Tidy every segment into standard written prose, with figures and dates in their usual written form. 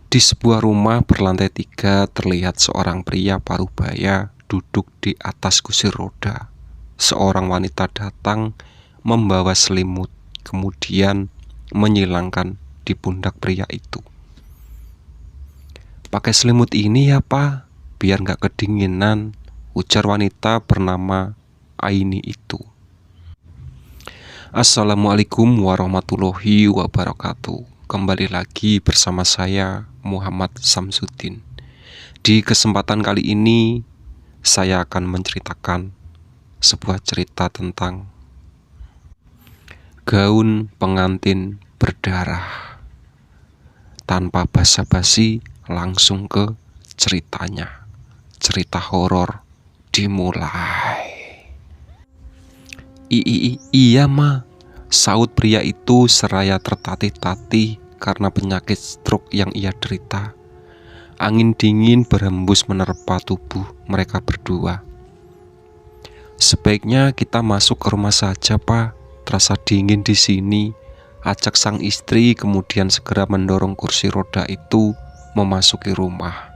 Di sebuah rumah berlantai 3 terlihat seorang pria parubaya duduk di atas kursi roda. Seorang wanita datang membawa selimut, kemudian menyilangkan di pundak pria itu. "Pakai selimut ini ya Pak, biar gak kedinginan," ujar wanita bernama Aini itu. Assalamualaikum warahmatullahi wabarakatuh. Kembali lagi bersama saya Muhammad Samsudin. Di kesempatan kali ini saya akan menceritakan sebuah cerita tentang gaun pengantin berdarah. Tanpa basa-basi langsung ke ceritanya. Cerita horor dimulai. Iya ma, saut pria itu seraya tertatih-tatih karena penyakit stroke yang ia derita. Angin dingin berhembus menerpa tubuh mereka berdua. "Sebaiknya kita masuk ke rumah saja Pak, terasa dingin di sini," ajak sang istri, kemudian segera mendorong kursi roda itu memasuki rumah.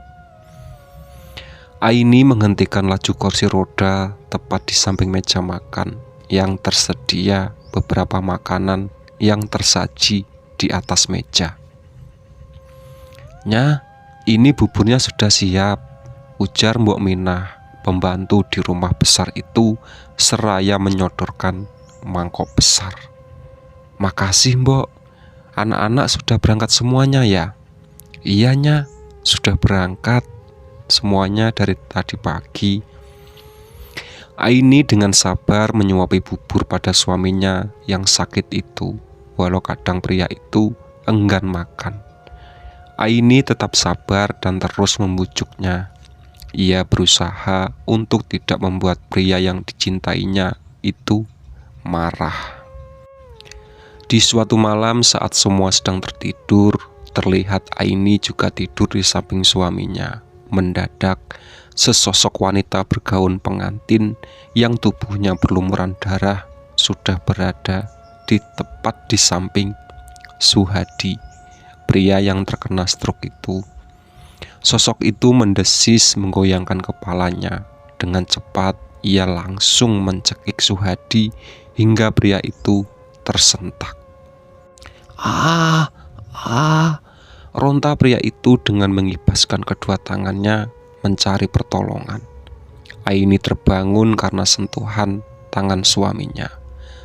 Aini menghentikan laju kursi roda tepat di samping meja makan yang tersedia beberapa makanan yang tersaji di atas meja. "Nya, ini buburnya sudah siap," ujar Mbok Minah, pembantu di rumah besar itu seraya menyodorkan mangkok besar. "Makasih Mbok, anak-anak sudah berangkat semuanya ya?" "Iya Nya, sudah berangkat semuanya dari tadi pagi." Aini dengan sabar menyuapi bubur pada suaminya yang sakit itu, walau kadang pria itu enggan makan. Aini tetap sabar dan terus membujuknya. Ia berusaha untuk tidak membuat pria yang dicintainya itu marah. Di suatu malam saat semua sedang tertidur, terlihat Aini juga tidur di samping suaminya. Mendadak, sesosok wanita bergaun pengantin yang tubuhnya berlumuran darah sudah berada tepat di samping Suhadi, pria yang terkena stroke itu. Sosok itu mendesis menggoyangkan kepalanya. Dengan cepat ia langsung mencekik Suhadi hingga pria itu tersentak. Ah, ronta pria itu dengan mengibaskan kedua tangannya mencari pertolongan. Aini terbangun karena sentuhan tangan suaminya,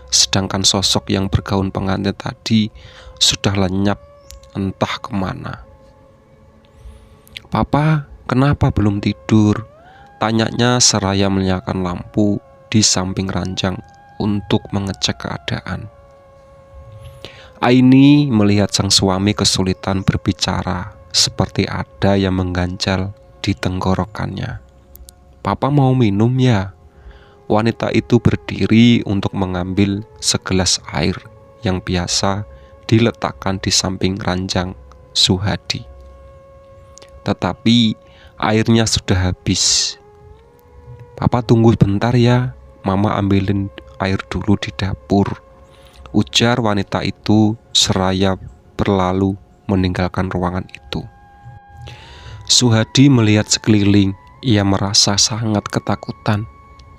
sedangkan sosok yang bergaun pengantin tadi sudah lenyap entah kemana. "Papa, kenapa belum tidur?" tanyanya seraya menyalakan lampu di samping ranjang untuk mengecek keadaan. Aini melihat sang suami kesulitan berbicara, seperti ada yang mengganjal di tenggorokannya. "Papa mau minum ya?" Wanita itu berdiri untuk mengambil segelas air yang biasa diletakkan di samping ranjang Suhadi. Tetapi airnya sudah habis. "Papa tunggu bentar ya, Mama ambilin air dulu di dapur," ujar wanita itu seraya berlalu meninggalkan ruangan itu. Suhadi melihat sekeliling. Ia merasa sangat ketakutan.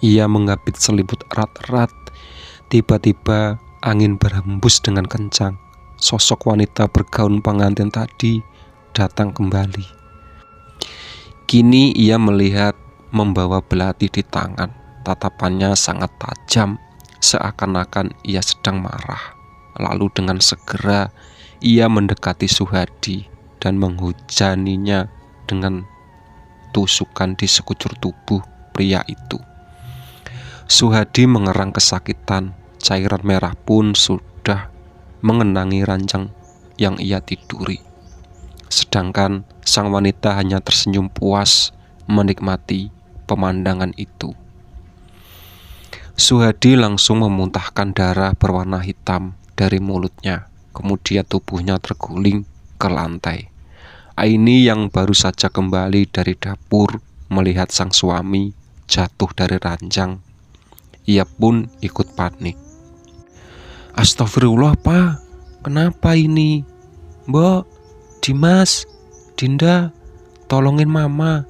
Ia menggapit selimut erat-erat. Tiba-tiba angin berhembus dengan kencang. Sosok wanita bergaun pengantin tadi datang kembali. Kini ia melihat membawa belati di tangan. Tatapannya sangat tajam, seakan-akan ia sedang marah. Lalu dengan segera ia mendekati Suhadi dan menghujaninya dengan tusukan di sekujur tubuh pria itu. Suhadi mengerang kesakitan. Cairan merah pun sudah mengenangi ranjang yang ia tiduri. Sedangkan sang wanita hanya tersenyum puas menikmati pemandangan itu. Suhadi langsung memuntahkan darah berwarna hitam dari mulutnya. Kemudian tubuhnya terguling ke lantai. Aini yang baru saja kembali dari dapur melihat sang suami jatuh dari ranjang. Ia pun ikut panik. "Astagfirullah Pak, kenapa ini? Mbok, Dimas, "Dinda, tolongin mama,"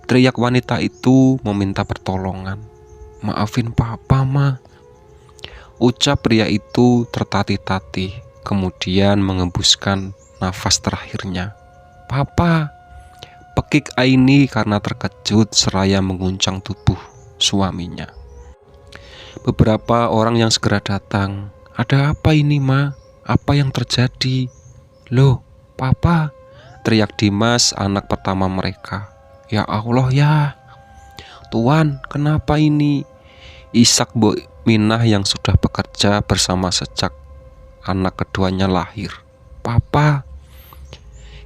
teriak wanita itu meminta pertolongan. "Maafin papa, Ma," ucap pria itu tertatih-tatih, kemudian mengembuskan nafas terakhirnya. "Papa," pekik Aini karena terkejut seraya mengguncang tubuh suaminya. Beberapa orang yang segera datang. "Ada apa ini, Ma? Apa yang terjadi?" "Loh, Papa," teriak Dimas, anak pertama mereka. "Ya Allah ya, Tuan, kenapa ini?" Isak Mbok Minah yang sudah bekerja bersama sejak anak keduanya lahir. "Papa,"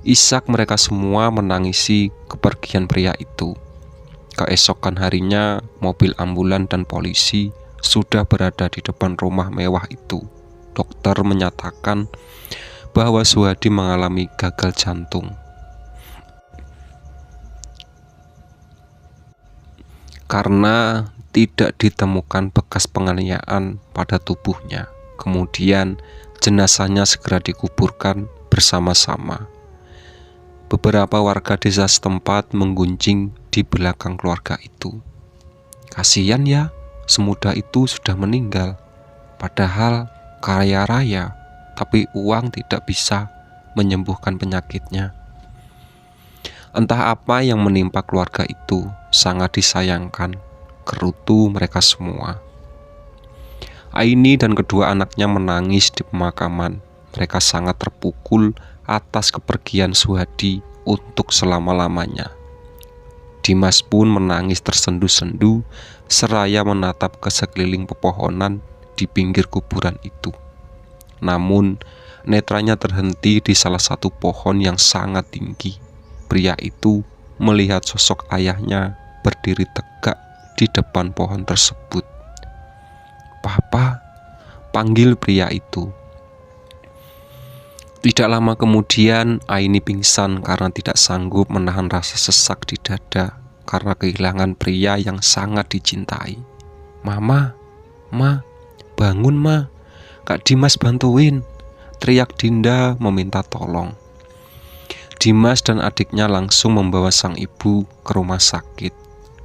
isak mereka semua menangisi kepergian pria itu. Keesokan harinya, mobil ambulan dan polisi sudah berada di depan rumah mewah itu. Dokter menyatakan bahwa Suhadi mengalami gagal jantung. Karena tidak ditemukan bekas penganiayaan pada tubuhnya, kemudian jenazahnya segera dikuburkan bersama-sama. Beberapa warga desa setempat menggunjing di belakang keluarga itu. "Kasihan ya, semudah itu sudah meninggal. Padahal kaya raya, tapi uang tidak bisa menyembuhkan penyakitnya." Entah apa yang menimpa keluarga itu, sangat disayangkan, gerutu mereka semua. Aini dan kedua anaknya menangis di pemakaman. Mereka sangat terpukul atas kepergian Suhadi untuk selama-lamanya. Dimas pun menangis tersendu-sendu seraya menatap ke sekeliling pepohonan di pinggir kuburan itu. Namun, netranya terhenti di salah satu pohon yang sangat tinggi. Pria itu melihat sosok ayahnya berdiri tegak di depan pohon tersebut. "Papa," panggil pria itu. Tidak lama kemudian, Aini pingsan karena tidak sanggup menahan rasa sesak di dada karena kehilangan pria yang sangat dicintai. "Mama, Ma, bangun Ma, Kak Dimas bantuin," teriak Dinda meminta tolong. Dimas dan adiknya langsung membawa sang ibu ke rumah sakit.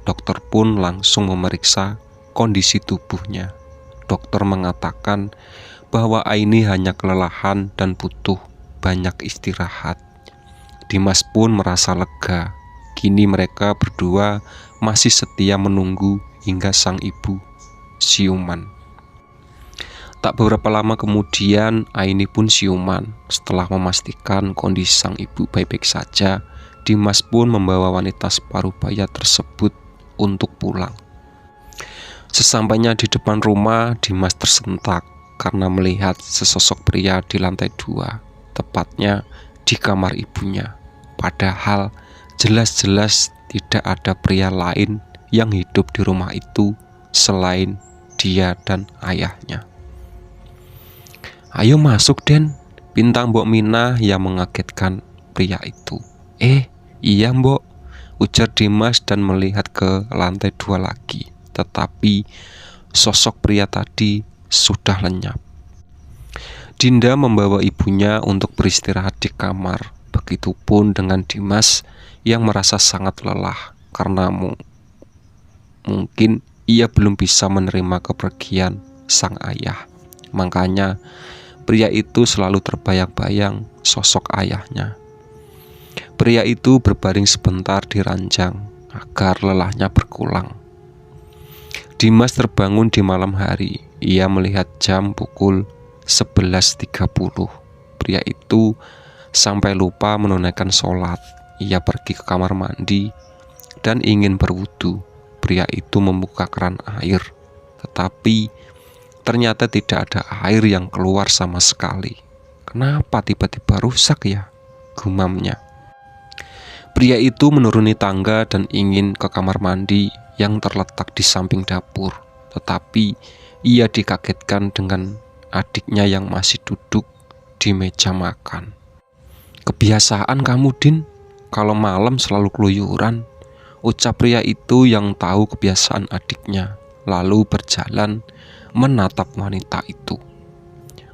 Dokter pun langsung memeriksa kondisi tubuhnya. Dokter mengatakan bahwa Aini hanya kelelahan dan butuh banyak istirahat. Dimas pun merasa lega. Kini mereka berdua masih setia menunggu hingga sang ibu siuman. Tak beberapa lama kemudian, Aini pun siuman. Setelah memastikan kondisi sang ibu baik-baik saja, Dimas pun membawa wanita separuh baya tersebut untuk pulang. Sesampainya di depan rumah, Dimas tersentak karena melihat sesosok pria di lantai 2, tepatnya di kamar ibunya. Padahal jelas-jelas tidak ada pria lain yang hidup di rumah itu selain dia dan ayahnya. "Ayo masuk, Den," pinta Mbok Minah yang mengagetkan pria itu. Iya Mbok," ujar Dimas dan melihat ke lantai 2 lagi. Tetapi sosok pria tadi sudah lenyap. Dinda membawa ibunya untuk beristirahat di kamar. Begitupun dengan Dimas yang merasa sangat lelah karena mungkin ia belum bisa menerima kepergian sang ayah. Makanya pria itu selalu terbayang-bayang sosok ayahnya. Pria itu berbaring sebentar di ranjang agar lelahnya berkurang. Dimas terbangun di malam hari. Ia melihat jam pukul 11.30. Pria itu sampai lupa menunaikan sholat. Ia pergi ke kamar mandi dan ingin berwudu. Pria itu membuka keran air, tetapi ternyata tidak ada air yang keluar sama sekali. "Kenapa tiba-tiba rusak ya?" gumamnya. Pria itu menuruni tangga dan ingin ke kamar mandi yang terletak di samping dapur. Tetapi ia dikagetkan dengan adiknya yang masih duduk di meja makan. "Kebiasaan kamu, Din, kalau malam selalu keluyuran," ucap pria itu yang tahu kebiasaan adiknya, lalu berjalan menatap wanita itu.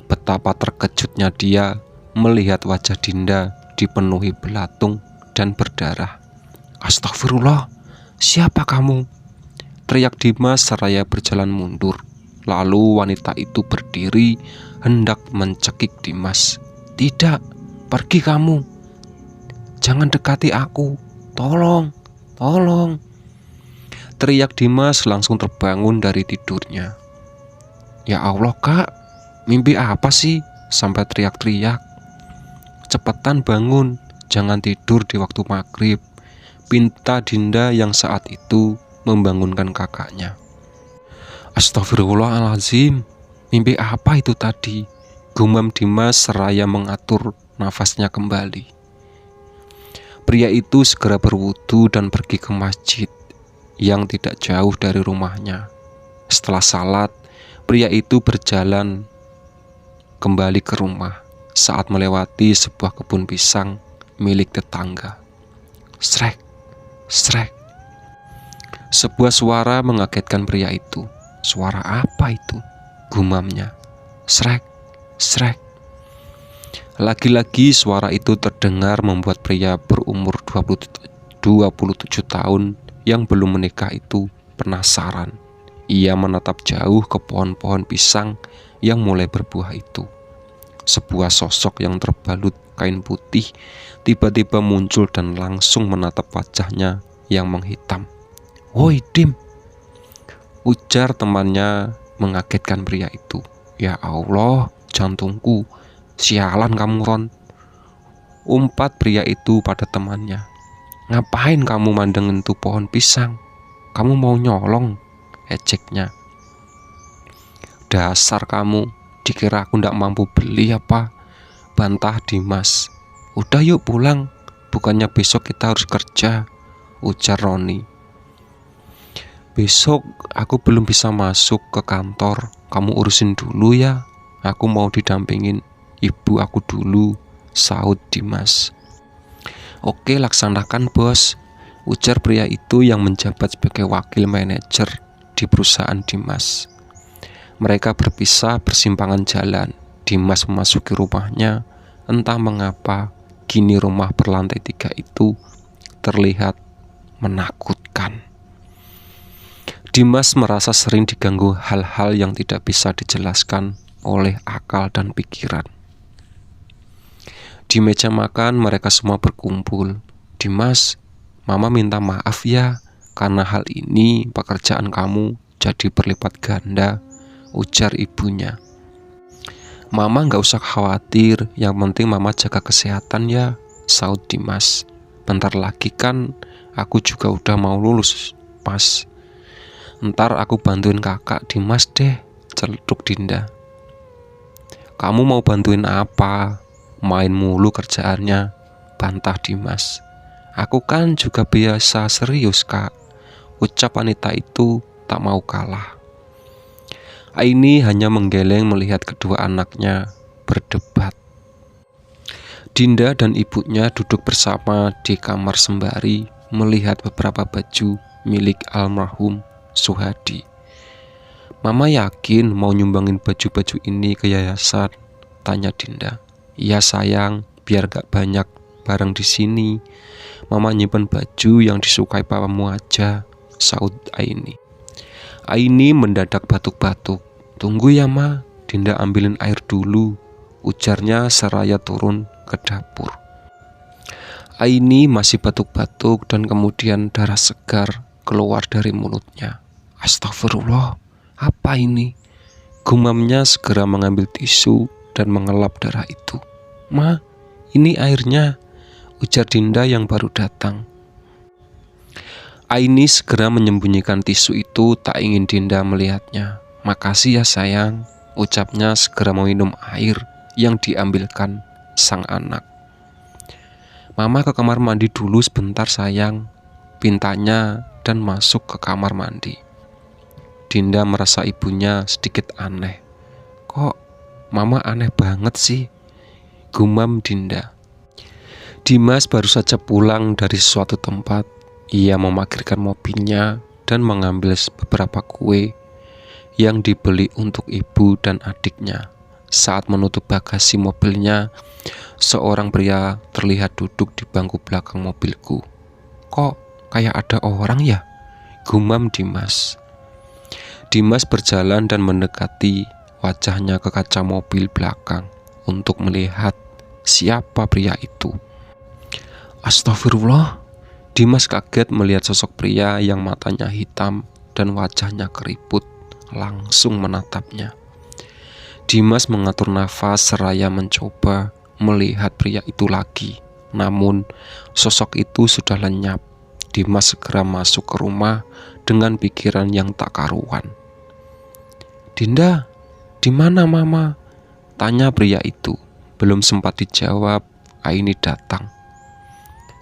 Betapa terkejutnya dia melihat wajah Dinda dipenuhi belatung dan berdarah. "Astagfirullah, siapa kamu?" teriak Dimas seraya berjalan mundur. Lalu wanita itu berdiri hendak mencekik Dimas. "Tidak, pergi kamu. Jangan dekati aku. Tolong, tolong." teriak Dimas langsung terbangun dari tidurnya. "Ya Allah kak, mimpi apa sih sampai teriak-teriak? Cepetan bangun, jangan tidur di waktu maghrib," pinta Dinda yang saat itu membangunkan kakaknya. "Astagfirullahaladzim, mimpi apa itu tadi?" gumam Dimas seraya mengatur nafasnya kembali. Pria itu segera berwudu dan pergi ke masjid yang tidak jauh dari rumahnya. Setelah salat, pria itu berjalan kembali ke rumah saat melewati sebuah kebun pisang milik tetangga. Srek, srek. Sebuah suara mengagetkan pria itu. "Suara apa itu?" gumamnya. "Srek, srek." Lagi-lagi suara itu terdengar membuat pria berumur 27 tahun yang belum menikah itu penasaran. Ia menatap jauh ke pohon-pohon pisang yang mulai berbuah itu. Sebuah sosok yang terbalut kain putih tiba-tiba muncul dan langsung menatap wajahnya yang menghitam. "Woi Dim," ujar temannya mengagetkan pria itu. "Ya Allah, jantungku, sialan kamu Ron," umpat pria itu pada temannya. "Ngapain kamu mandengin tuh pohon pisang? Kamu mau nyolong?" ejeknya. "Dasar kamu, dikira aku ndak mampu beli apa?" bantah Dimas. "Udah yuk pulang, bukannya besok kita harus kerja," ujar Roni. "Besok aku belum bisa masuk ke kantor, kamu urusin dulu ya, aku mau didampingin ibu aku dulu," sahut Dimas. "Oke, laksanakan bos," ujar pria itu yang menjabat sebagai wakil manajer di perusahaan Dimas. Mereka berpisah persimpangan jalan. Dimas memasuki rumahnya. Entah mengapa kini rumah berlantai 3 itu terlihat menakutkan. Dimas merasa sering diganggu hal-hal yang tidak bisa dijelaskan oleh akal dan pikiran. Di meja makan mereka semua berkumpul. "Dimas, Mama minta maaf ya, karena hal ini pekerjaan kamu jadi berlipat ganda," ujar ibunya. "Mama gak usah khawatir, yang penting Mama jaga kesehatan ya," sahut Dimas. "Bentar lagi kan aku juga udah mau lulus, Mas. Ntar aku bantuin kakak Dimas deh," celutuk Dinda. "Kamu mau bantuin apa? Main mulu kerjaannya," bantah Dimas. "Aku kan juga biasa serius kak," ucap wanita itu tak mau kalah. Aini hanya menggeleng melihat kedua anaknya berdebat. Dinda dan ibunya duduk bersama di kamar sembari melihat beberapa baju milik almarhum Suhadi. "Mama yakin mau nyumbangin baju-baju ini ke yayasan?" tanya Dinda. "Iya sayang, biar gak banyak barang di sini. Mama nyimpen baju yang disukai papamu aja," sahut Aini. Aini mendadak batuk-batuk. "Tunggu ya Ma, Dinda ambilin air dulu," ujarnya seraya turun ke dapur. Aini masih batuk-batuk dan kemudian darah segar keluar dari mulutnya. "Astagfirullah, apa ini?" gumamnya segera mengambil tisu dan mengelap darah itu. "Ma, ini airnya," ujar Dinda yang baru datang. Aini segera menyembunyikan tisu itu, tak ingin Dinda melihatnya. "Makasih ya sayang," ucapnya segera meminum air yang diambilkan sang anak. "Mama ke kamar mandi dulu sebentar sayang," pintanya dan masuk ke kamar mandi. Dinda merasa ibunya sedikit aneh. "Kok Mama aneh banget sih?" gumam Dinda. Dimas baru saja pulang dari suatu tempat. Ia memarkirkan mobilnya dan mengambil beberapa kue yang dibeli untuk ibu dan adiknya. Saat menutup bagasi mobilnya, seorang pria terlihat duduk di bangku belakang mobilku. "Kok kayak ada orang ya?" gumam Dimas. Dimas berjalan dan mendekati wajahnya ke kaca mobil belakang untuk melihat siapa pria itu. Astagfirullah. Dimas kaget melihat sosok pria yang matanya hitam dan wajahnya keriput langsung menatapnya. Dimas mengatur nafas seraya mencoba melihat pria itu lagi. Namun sosok itu sudah lenyap. Dimas segera masuk ke rumah dengan pikiran yang tak karuan. "Dinda, di mana mama?" tanya pria itu. Belum sempat dijawab, Aini datang.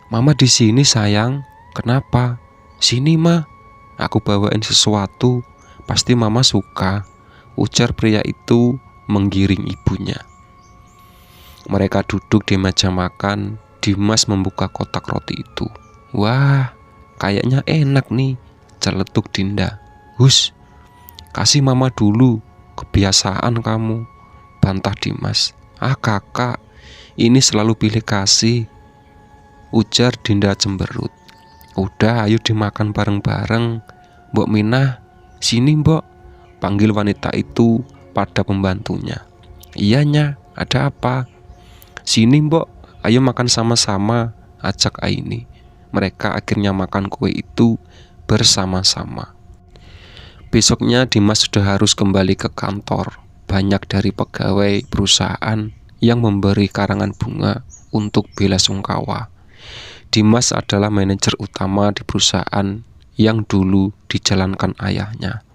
"Mama di sini sayang." "Kenapa?" "Sini ma, aku bawain sesuatu, pasti mama suka," ujar pria itu menggiring ibunya. Mereka duduk di meja makan. Dimas membuka kotak roti itu. "Wah, kayaknya enak nih," celetuk Dinda. "Hus, kasih mama dulu, kebiasaan kamu," bantah Dimas. "Ah kakak, ini selalu pilih kasih," ujar Dinda cemberut. "Udah, ayo dimakan bareng-bareng. Mbok Minah, sini mbok," panggil wanita itu pada pembantunya. "Iyanya, ada apa?" "Sini mbok, ayo makan sama-sama," ajak Aini. Mereka akhirnya makan kue itu bersama-sama. Besoknya Dimas sudah harus kembali ke kantor. Banyak dari pegawai perusahaan yang memberi karangan bunga untuk bela sungkawa. Dimas adalah manajer utama di perusahaan yang dulu dijalankan ayahnya.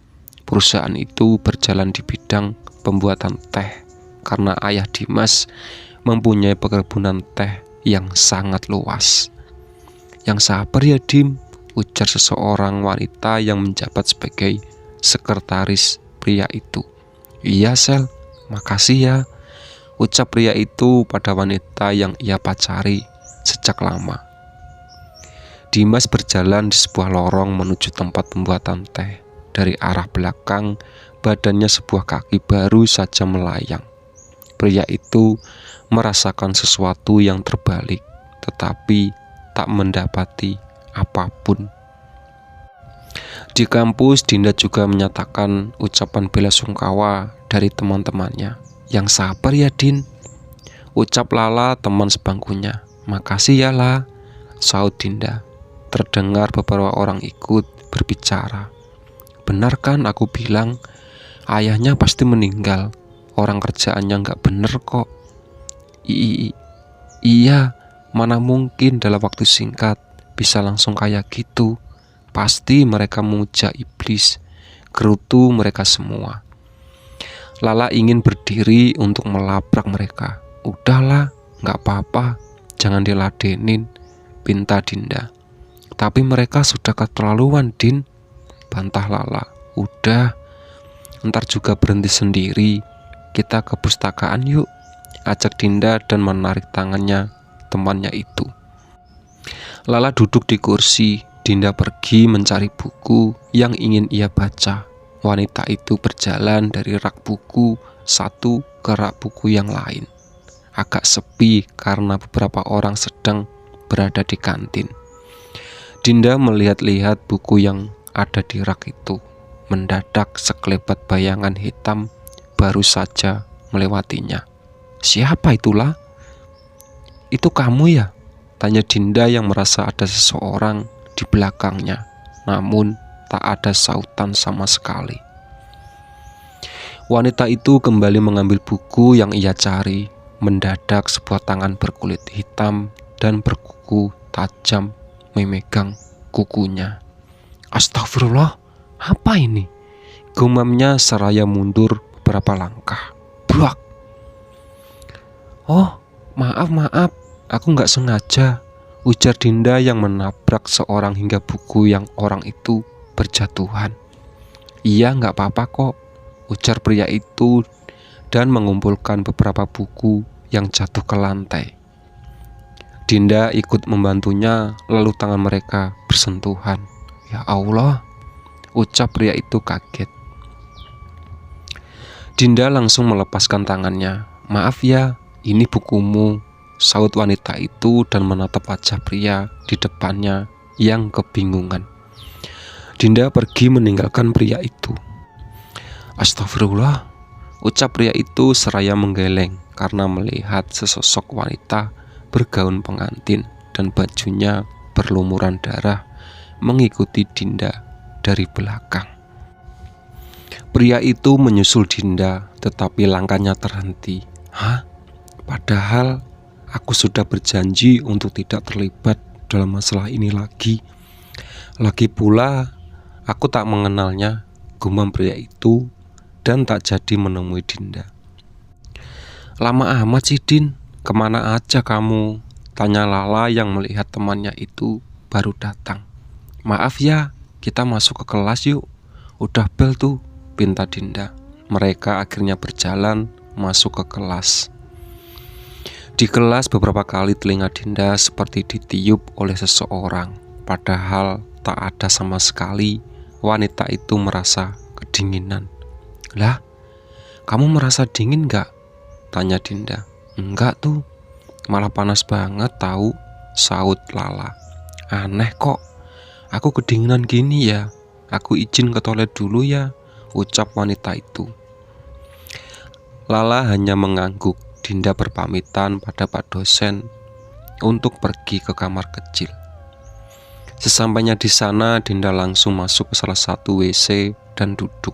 Perusahaan itu berjalan di bidang pembuatan teh karena ayah Dimas mempunyai perkebunan teh yang sangat luas. "Yang sabar ya Dim," ujar seseorang wanita yang menjabat sebagai sekretaris pria itu. "Iya Sel, makasih ya," ucap pria itu pada wanita yang ia pacari sejak lama. Dimas berjalan di sebuah lorong menuju tempat pembuatan teh. Dari arah belakang, badannya sebuah kaki baru saja melayang. Pria itu merasakan sesuatu yang terbalik, tetapi tak mendapati apapun. Di kampus, Dinda juga menyatakan ucapan bela sungkawa dari teman-temannya. "Yang sabar ya Din," ucap Lala teman sebangkunya. "Makasih ya La," saut Dinda. Terdengar beberapa orang ikut berbicara. "Benar kan aku bilang, ayahnya pasti meninggal. Orang kerjaannya nggak bener kok." Iya, mana mungkin dalam waktu singkat bisa langsung kayak gitu. Pasti mereka memuja iblis," gerutu mereka semua. Lala ingin berdiri untuk melabrak mereka. "Udahlah, nggak apa-apa, jangan diladenin," pinta Dinda. "Tapi mereka sudah keterlaluan Din," bantah Lala. "Udah, ntar juga berhenti sendiri. Kita ke pustakaan yuk," ajak Dinda dan menarik tangannya temannya itu. Lala duduk di kursi. Dinda pergi mencari buku yang ingin ia baca. Wanita itu berjalan dari rak buku satu ke rak buku yang lain. Agak sepi karena beberapa orang sedang berada di kantin. Dinda melihat-lihat buku yang ada di rak itu. Mendadak sekelebat bayangan hitam baru saja melewatinya. "Siapa itulah?" "Itu kamu ya?" tanya Dinda yang merasa ada seseorang di belakangnya. Namun tak ada sautan sama sekali. Wanita itu kembali mengambil buku yang ia cari. Mendadak sebuah tangan berkulit hitam dan berkuku tajam memegang kukunya. "Astagfirullah, apa ini?" gumamnya seraya mundur beberapa langkah. Blak! "Oh, maaf, aku nggak sengaja," ujar Dinda yang menabrak seorang hingga buku yang orang itu berjatuhan. "Iya, nggak apa-apa kok," ujar pria itu dan mengumpulkan beberapa buku yang jatuh ke lantai. Dinda ikut membantunya, lalu tangan mereka bersentuhan. "Ya Allah," ucap pria itu kaget. Dinda langsung melepaskan tangannya. "Maaf ya, ini bukumu," saut wanita itu dan menatap wajah pria di depannya yang kebingungan. Dinda pergi meninggalkan pria itu. "Astagfirullah," ucap pria itu seraya menggeleng karena melihat sesosok wanita bergaun pengantin dan bajunya berlumuran darah mengikuti Dinda dari belakang. Pria itu menyusul Dinda, tetapi langkahnya terhenti. "Hah? Padahal aku sudah berjanji untuk tidak terlibat dalam masalah ini lagi. Lagi pula, aku tak mengenalnya," gumam pria itu dan tak jadi menemui Dinda. "Lama amat sih, Din. Kemana aja kamu?" tanya Lala yang melihat temannya itu baru datang. "Maaf ya, kita masuk ke kelas yuk. Udah bel tuh," pinta Dinda. Mereka akhirnya berjalan masuk ke kelas. Di kelas beberapa kali telinga Dinda seperti ditiup oleh seseorang. Padahal tak ada sama sekali. Wanita itu merasa kedinginan. "Lah, kamu merasa dingin gak?" tanya Dinda. "Enggak tuh, malah panas banget tahu," saut Lala. "Aneh kok, aku kedinginan gini ya. Aku izin ke toilet dulu ya," ucap wanita itu. Lala hanya mengangguk. Dinda berpamitan pada Pak dosen untuk pergi ke kamar kecil. Sesampainya di sana, Dinda langsung masuk ke salah satu WC dan duduk.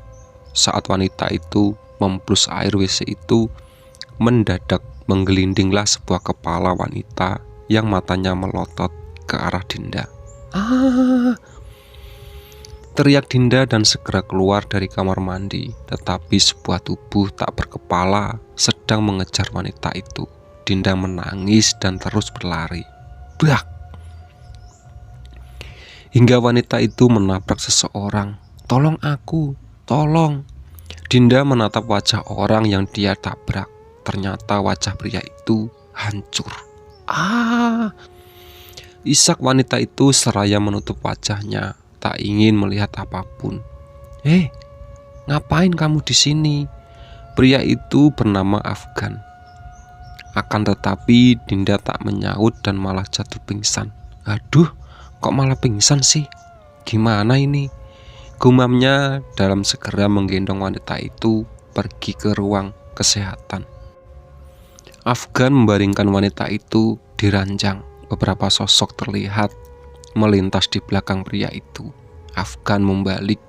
Saat wanita itu memblus air WC itu, mendadak menggelindinglah sebuah kepala wanita yang matanya melotot ke arah Dinda. "Ah!" teriak Dinda dan segera keluar dari kamar mandi. Tetapi sebuah tubuh tak berkepala sedang mengejar wanita itu. Dinda menangis dan terus berlari. Brak! Hingga wanita itu menabrak seseorang. "Tolong aku, tolong!" Dinda menatap wajah orang yang dia tabrak. Ternyata wajah pria itu hancur. "Ah!" isak wanita itu seraya menutup wajahnya. Tak ingin melihat apapun. Ngapain kamu di sini?" Pria itu bernama Afgan. Akan tetapi Dinda tak menyaut dan malah jatuh pingsan. "Aduh, kok malah pingsan sih? Gimana ini?" gumamnya dalam segera menggendong wanita itu pergi ke ruang kesehatan. Afgan membaringkan wanita itu di ranjang. Beberapa sosok terlihat melintas di belakang pria itu. Afgan membalik.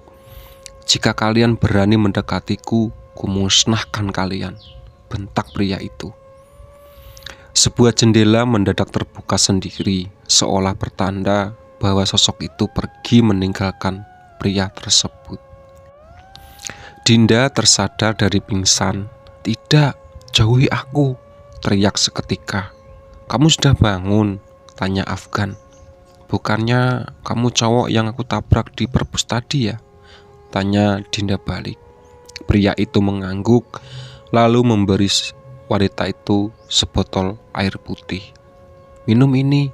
"Jika kalian berani mendekatiku, kumusnahkan kalian," bentak pria itu. Sebuah jendela mendadak terbuka sendiri, seolah bertanda bahwa sosok itu pergi meninggalkan pria tersebut. Dinda tersadar dari pingsan. "Tidak, jauhi aku," teriak seketika. "Kamu sudah bangun?" tanya Afgan. "Bukannya kamu cowok yang aku tabrak di perpus tadi ya?" tanya Dinda balik. Pria itu mengangguk, lalu memberi wanita itu sebotol air putih. "Minum ini,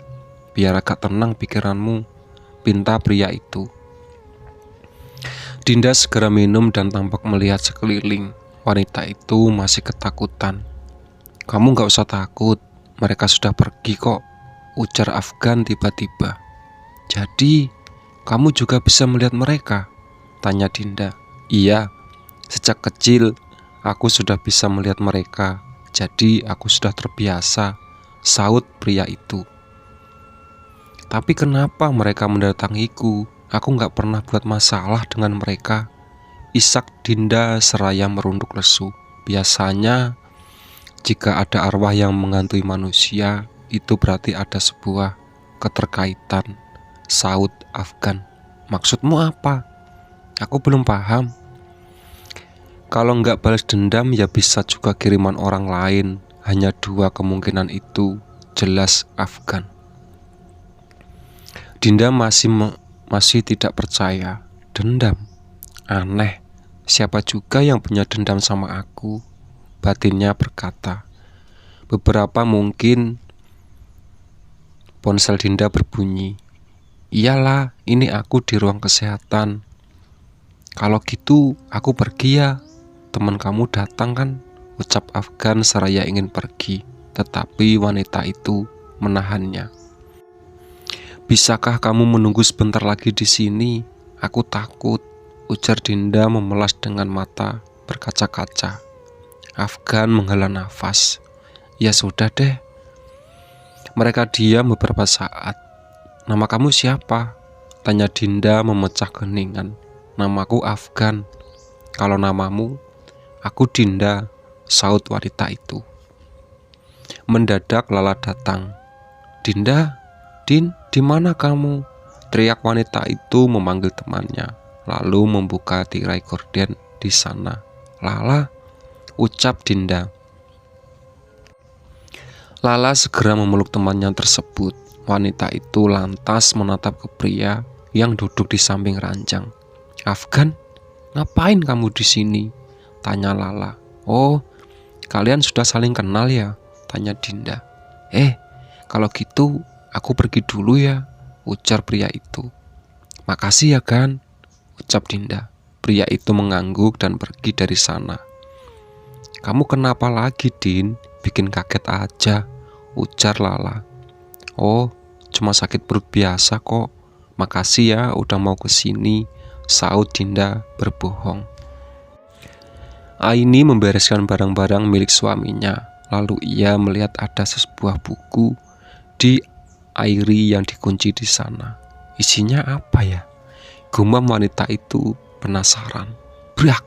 biar agak tenang pikiranmu," pinta pria itu. Dinda segera minum dan tampak melihat sekeliling. Wanita itu masih ketakutan. "Kamu gak usah takut, mereka sudah pergi kok," ujar Afgan tiba-tiba. "Jadi, kamu juga bisa melihat mereka?" tanya Dinda. "Iya, sejak kecil aku sudah bisa melihat mereka, jadi aku sudah terbiasa," saut pria itu. "Tapi kenapa mereka mendatangiku? Aku gak pernah buat masalah dengan mereka," isak Dinda seraya merunduk lesu. "Biasanya jika ada arwah yang menghantui manusia, itu berarti ada sebuah keterkaitan," saut Afgan. "Maksudmu apa? Aku belum paham." "Kalau nggak balas dendam ya bisa juga kiriman orang lain. Hanya dua kemungkinan itu," jelas Afgan. Dinda masih tidak percaya. "Dendam? Aneh. Siapa juga yang punya dendam sama aku?" batinnya berkata. Beberapa mungkin. Ponsel Dinda berbunyi. "Iyalah, ini aku di ruang kesehatan. Kalau gitu aku pergi ya," teman kamu datang kan?" ucap Afgan seraya ingin pergi, tetapi wanita itu menahannya. "Bisakah kamu menunggu sebentar lagi di sini? Aku takut," ujar Dinda memelas dengan mata berkaca-kaca. Afgan menghela nafas. "Ya sudah deh." Mereka diam beberapa saat. "Nama kamu siapa?" tanya Dinda memecah keheningan. "Namaku Afgan." "Kalau namamu?" "Aku Dinda," saut wanita itu. Mendadak Lala datang. "Dinda, Din, di mana kamu?" teriak wanita itu memanggil temannya, lalu membuka tirai gorden di sana. "Lala," ucap Dinda. Lala segera memeluk temannya tersebut. Wanita itu lantas menatap ke pria yang duduk di samping ranjang. "Afgan, ngapain kamu di sini?" tanya Lala. "Oh, kalian sudah saling kenal ya?" tanya Dinda. Kalau gitu aku pergi dulu ya," ujar pria itu. "Makasih ya, Gan," ucap Dinda. Pria itu mengangguk dan pergi dari sana. "Kamu kenapa lagi, Din? Bikin kaget aja," ujar Lala. "Oh, cuma sakit perut biasa kok. Makasih ya udah mau kesini," saut Dinda berbohong. Aini membereskan barang-barang milik suaminya. Lalu ia melihat ada sebuah buku di Airi yang dikunci di sana. "Isinya apa ya?" gumam wanita itu penasaran. Brak!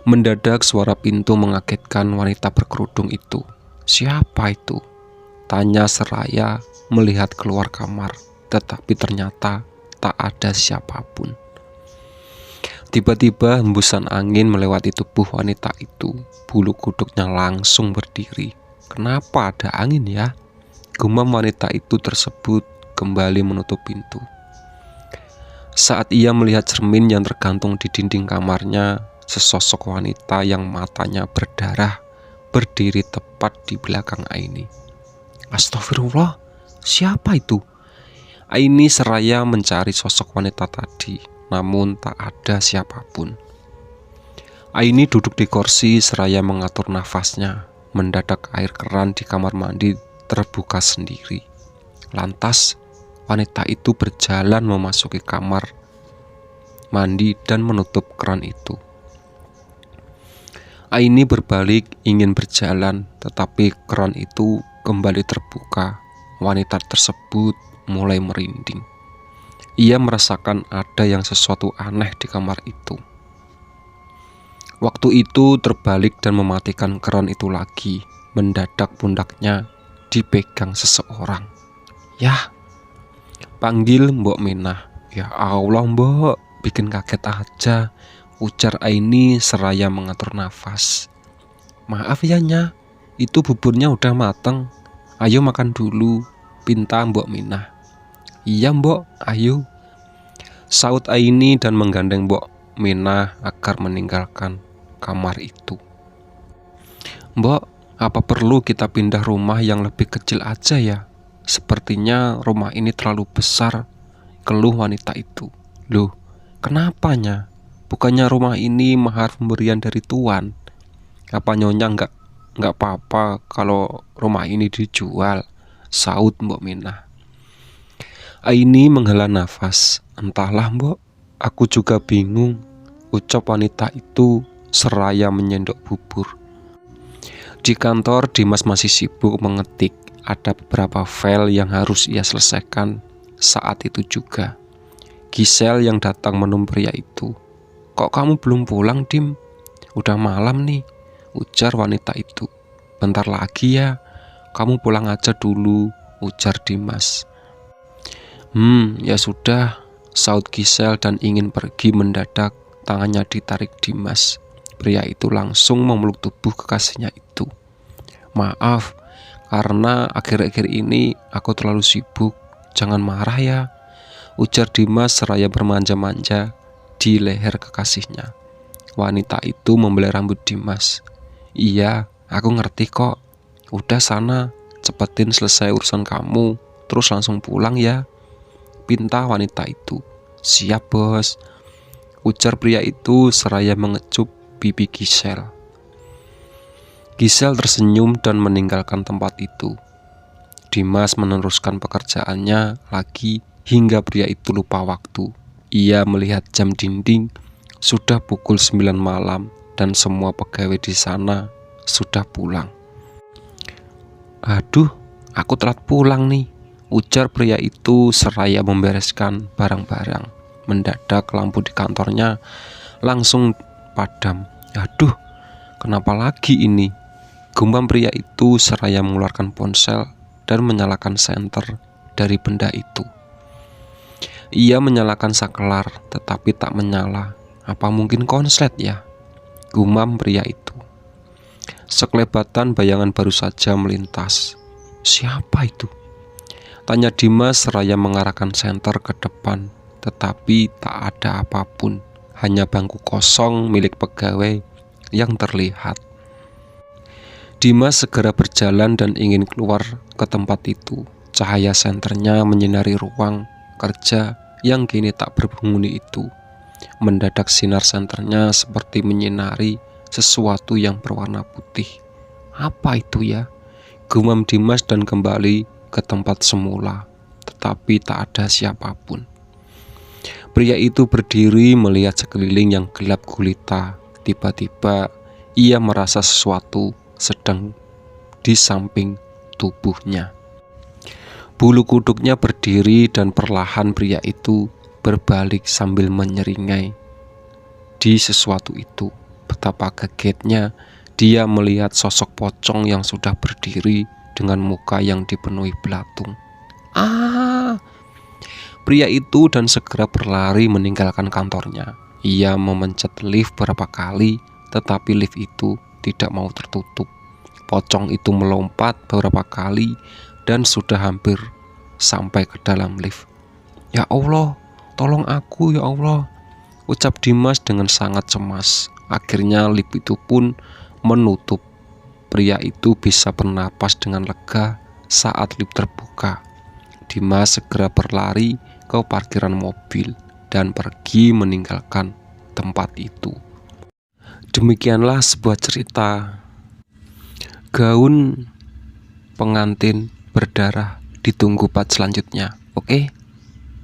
Mendadak suara pintu mengagetkan wanita berkerudung itu. "Siapa itu?" tanya seraya melihat keluar kamar, tetapi ternyata tak ada siapapun. Tiba-tiba hembusan angin melewati tubuh wanita itu. Bulu kuduknya langsung berdiri. "Kenapa ada angin ya?" gumam wanita itu tersebut kembali menutup pintu. Saat ia melihat cermin yang tergantung di dinding kamarnya, sesosok wanita yang matanya berdarah berdiri tepat di belakang Aini. "Astagfirullah, siapa itu?" Aini seraya mencari sosok wanita tadi, namun tak ada siapapun. Aini duduk di kursi seraya mengatur nafasnya. Mendadak air keran di kamar mandi terbuka sendiri. Lantas wanita itu berjalan memasuki kamar mandi dan menutup keran itu. Aini berbalik ingin berjalan, tetapi keran itu kembali terbuka. Wanita tersebut mulai merinding. Ia merasakan ada yang sesuatu aneh di kamar itu. Waktu itu terbalik dan mematikan keran itu lagi. Mendadak pundaknya dipegang seseorang. "Yah!" panggil Mbok Minah. "Ya Allah, Mbok, bikin kaget aja," ujar Aini seraya mengatur nafas. "Maaf ya, Nya, itu buburnya udah mateng. Ayo makan dulu," pinta Mbok Minah. "Iya, Mbok, ayo," saut Aini dan menggandeng Mbok Minah agar meninggalkan kamar itu. "Mbok, apa perlu kita pindah rumah yang lebih kecil aja ya? Sepertinya rumah ini terlalu besar," keluh wanita itu. "Loh, kenapanya? Bukannya rumah ini mahar pemberian dari Tuan? Apa Nyonya nggak apa-apa kalau rumah ini dijual?" saut Mbok Minah. Aini menghela nafas. "Entahlah, Mbok, aku juga bingung," ucap wanita itu seraya menyendok bubur. Di kantor, Dimas masih sibuk mengetik. Ada beberapa file yang harus ia selesaikan saat itu juga. Gisel yang datang menemui pria itu. "Kok kamu belum pulang, Dim? Udah malam nih," ujar wanita itu. "Bentar lagi ya, kamu pulang aja dulu," ujar Dimas. Ya sudah," saut Gisel dan ingin pergi. Mendadak tangannya ditarik Dimas. Pria itu langsung memeluk tubuh kekasihnya itu. "Maaf, karena akhir-akhir ini aku terlalu sibuk. Jangan marah ya," ujar Dimas seraya bermanja-manja di leher kekasihnya. Wanita itu membelai rambut Dimas. "Iya, aku ngerti kok. Udah sana, cepetin selesai urusan kamu, terus langsung pulang ya," pinta wanita itu. "Siap, Bos," ujar pria itu seraya mengecup pipi Gisel. Gisel tersenyum dan meninggalkan tempat itu. Dimas meneruskan pekerjaannya lagi hingga pria itu lupa waktu. Ia melihat jam dinding, sudah pukul 9 malam dan semua pegawai di sana sudah pulang. Aduh, aku telat pulang nih, ujar pria itu seraya membereskan barang-barang. Mendadak lampu di kantornya langsung padam. Aduh, kenapa lagi ini? Gumam pria itu seraya mengeluarkan ponsel dan menyalakan senter dari benda itu. Ia menyalakan saklar tetapi tak menyala. Apa mungkin konslet ya? Gumam pria itu. Sekelebatan bayangan baru saja melintas. Siapa itu? Tanya Dimas seraya mengarahkan senter ke depan. Tetapi tak ada apapun. Hanya bangku kosong milik pegawai yang terlihat. Dimas segera berjalan dan ingin keluar ke tempat itu. Cahaya senternya menyinari ruang kerja yang kini tak berpenghuni itu. Mendadak sinar senternya seperti menyinari sesuatu yang berwarna putih. Apa itu ya? Gumam Dimas dan kembali ke tempat semula. Tetapi tak ada siapapun. Pria itu berdiri melihat sekeliling yang gelap gulita. Tiba-tiba ia merasa sesuatu sedang di samping tubuhnya. Bulu kuduknya berdiri dan perlahan pria itu berbalik sambil menyeringai di sesuatu itu. Betapa kagetnya dia melihat sosok pocong yang sudah berdiri dengan muka yang dipenuhi belatung. Pria itu dan segera berlari meninggalkan kantornya. Ia memencet lift beberapa kali, tetapi lift itu tidak mau tertutup. Pocong itu melompat beberapa kali dan sudah hampir sampai ke dalam lift. Ya Allah, tolong aku ya Allah, ucap Dimas dengan sangat cemas. Akhirnya lift itu pun menutup. Pria itu bisa bernapas dengan lega saat lift terbuka. Dimas segera berlari ke parkiran mobil dan pergi meninggalkan tempat itu. Demikianlah sebuah cerita gaun pengantin berdarah. Ditunggu part selanjutnya. Oke.